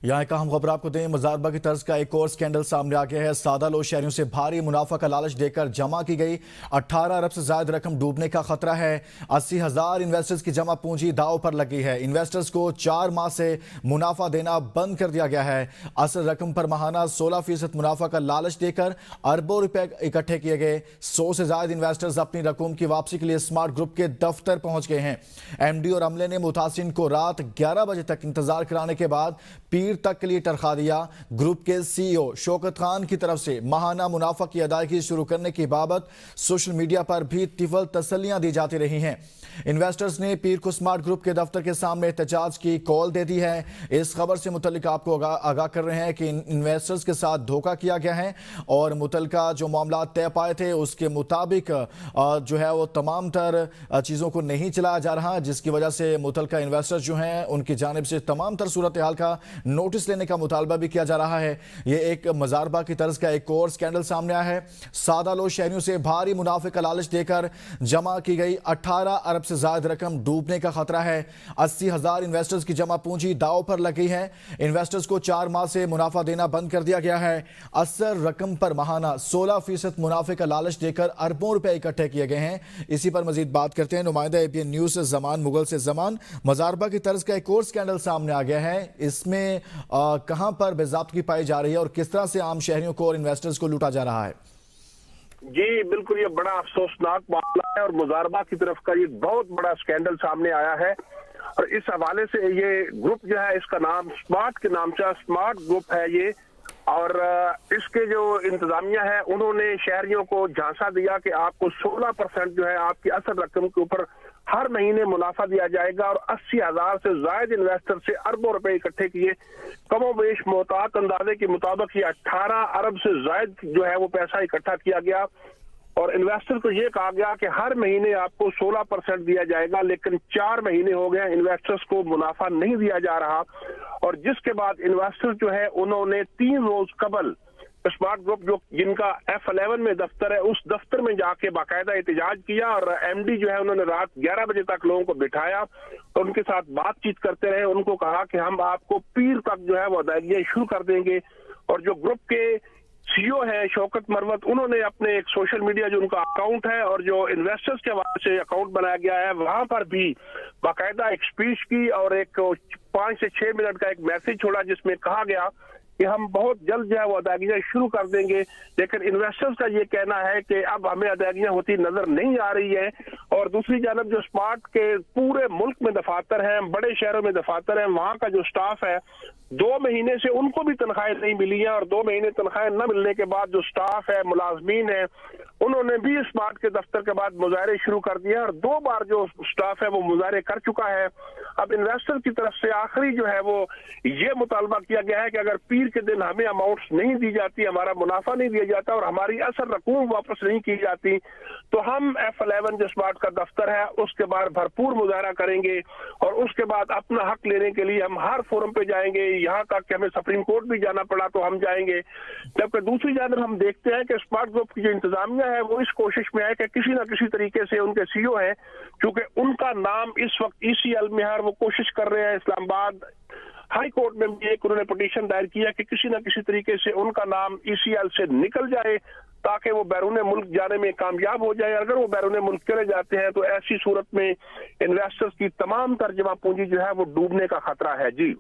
यहाँ एक अहम खबर आपको दें, मजारबा की तर्ज का एक और स्कैंडल सामने आ गया है। सादा लो शहरियों से भारी मुनाफा का लालच देकर जमा की गई 18 अरब से ज्यादा रकम डूबने का खतरा है। 80,000 इन्वेस्टर्स की जमा पूंजी दाव पर लगी है। इन्वेस्टर्स को 4 माह से मुनाफा देना बंद कर दिया गया है। असल रकम पर माहाना 16% मुनाफा का लालच देकर अरबों रुपए इकट्ठे किए गए। 100 से ज्यादा इन्वेस्टर्स अपनी रकम की वापसी के लिए स्मार्ट ग्रुप के दफ्तर पहुंच गए हैं। एमडी और अमले ने मुतासिन को रात 11 बजे तक इंतजार कराने के बाद पीर तक के लिए टरखा दिया। ग्रुप के सीईओ शौकत खान की तरफ से माहाना मुनाफा की अदायगी शुरू करने की बाबत सोशल मीडिया पर भी तिफल तसल्लियां दी जाती रही हैं। इन्वेस्टर्स ने पीर को स्मार्ट ग्रुप के दफ्तर के सामने एहतजाज की कॉल दे दी है। इस खबर से मुतल्लिक आपको आगाह कर रहे हैं कि इन्वेस्टर्स के साथ धोखा किया गया है और मुतल्लिका जो मामला तय पाए थे उसके मुताबिक जो है वो तमाम तर चीज़ों को नहीं चलाया जा रहा, जिसकी वजह से मुतल्लिका इन्वेस्टर्स जो हैं उनकी जानिब से तमाम तर सूरत हाल का नोटिस लेने का मुतालबा भी किया जा रहा है। ये एक मजारबा की तर्ज का एक और स्कैंडल सामने आया है। सादा लो शहरियों से भारी मुनाफे का लालच देकर जमा की गई 18 अरब से ज्यादा रकम डूबने का खतरा है। 80,000 इन्वेस्टर्स की जमा पूंजी दाव पर लगी है। इन्वेस्टर्स को 4 माह से मुनाफा देना बंद कर दिया गया है। असल रकम पर माहाना 16% मुनाफे का लालच देकर अरबों रुपए इकट्ठे किए गए हैं। इसी पर मजीद बात करते हैं नुमाइंदा एपीएन न्यूज से जमान मुगल से। जमान, मजारबा की तर्ज का एक और स्कैंडल सामने आ गया है। इसमें कहां पर बेज़ाब्तगी पाई जा रही है और किस तरह से आम शहरियों को और इन्वेस्टर्स को लूटा जा रहा है? जी बिल्कुल, ये बड़ा अफसोसनाक मामला है और मुजारबा की तरफ का ये बहुत बड़ा स्कैंडल सामने आया है। और इस हवाले से ये ग्रुप जो है, इसका नाम स्मार्ट के नाम से स्मार्ट ग्रुप है ये। और इसके जो इंतजामिया है उन्होंने शहरियों को झांसा दिया कि आपको 16% जो है आपकी असल रकम के ऊपर हर महीने मुनाफा दिया जाएगा। और 80,000 से ज्यादा इन्वेस्टर से अरबों रुपए इकट्ठे किए। कमोबेश मोहतात अंदाजे के मुताबिक ये 18 अरब से ज्यादा जो है वो पैसा इकट्ठा किया गया और इन्वेस्टर को ये कहा गया कि हर महीने आपको 16% दिया जाएगा। लेकिन 4 महीने हो गए, इन्वेस्टर्स को मुनाफा नहीं दिया जा रहा। और जिसके बाद इन्वेस्टर जो है उन्होंने 3 रोज कबल स्मार्ट ग्रुप जो जिनका F11 में दफ्तर है, उस दफ्तर में जाके बाकायदा एहतजाज किया और एमडी जो है उन्होंने रात 11 बजे तक लोगों को बिठाया और उनके साथ बातचीत करते रहे। उनको कहा कि हम आपको पीर तक जो है वो अदायगियां शुरू कर देंगे। और जो ग्रुप के सीईओ है शौकत मरवत, उन्होंने अपने एक सोशल मीडिया जो उनका अकाउंट है और जो इन्वेस्टर्स के हवाले से अकाउंट बनाया गया है वहां पर भी बाकायदा एक स्पीच की और एक 5 से 6 मिनट का एक मैसेज छोड़ा जिसमें कहा गया कि हम बहुत जल्द जो है वो अदायगियां शुरू कर देंगे। लेकिन इन्वेस्टर्स का ये कहना है कि अब हमें अदायगियां होती नजर नहीं आ रही है। और दूसरी जानब जो स्मार्ट के पूरे मुल्क में दफातर हैं, बड़े शहरों में दफातर हैं, वहां का जो स्टाफ है 2 महीने से उनको भी तनख्वाहें नहीं मिली हैं। और 2 महीने तनख्वाहें न मिलने के बाद जो स्टाफ है, मुलाजमीन है, उन्होंने भी स्मार्ट के दफ्तर के बाद मुजाहरे शुरू कर दिए और 2 बार जो स्टाफ है वो मुजाहरे कर चुका है। अब इन्वेस्टर की तरफ से आखिरी जो है वो ये मुतालबा किया गया है कि अगर पीर के दिन हमें अमाउंट्स नहीं दी जाती, हमारा मुनाफा नहीं दिया जाता और हमारी असल रकूम वापस नहीं की जाती, तो हम F11 जो स्मार्ट का दफ्तर है उसके बाद भरपूर मुजाहरा करेंगे और उसके बाद अपना हक लेने के लिए हम हर फोरम पे जाएंगे। यहाँ तक कि हमें सुप्रीम कोर्ट भी जाना पड़ा तो हम जाएंगे। जबकि दूसरी जानब हम देखते हैं कि स्मार्ट ग्रुप की जो इंतजामिया है वो इस कोशिश में है कि किसी न किसी तरीके से उनके सीईओ है, क्योंकि उनका नाम इस वक्त ECL में है, वो कोशिश कर रहे हैं इस्लामाबाद हाई कोर्ट में भी एक उन्होंने पिटीशन दायर किया कि किसी न किसी तरीके से उनका नाम ECL से निकल जाए ताकि वो बैरून मुल्क जाने में कामयाब हो जाए। अगर वो बैरून मुल्क चले जाते हैं तो ऐसी सूरत में इन्वेस्टर्स की तमाम तर्जमा पूंजी जो है वो डूबने का खतरा है। जी।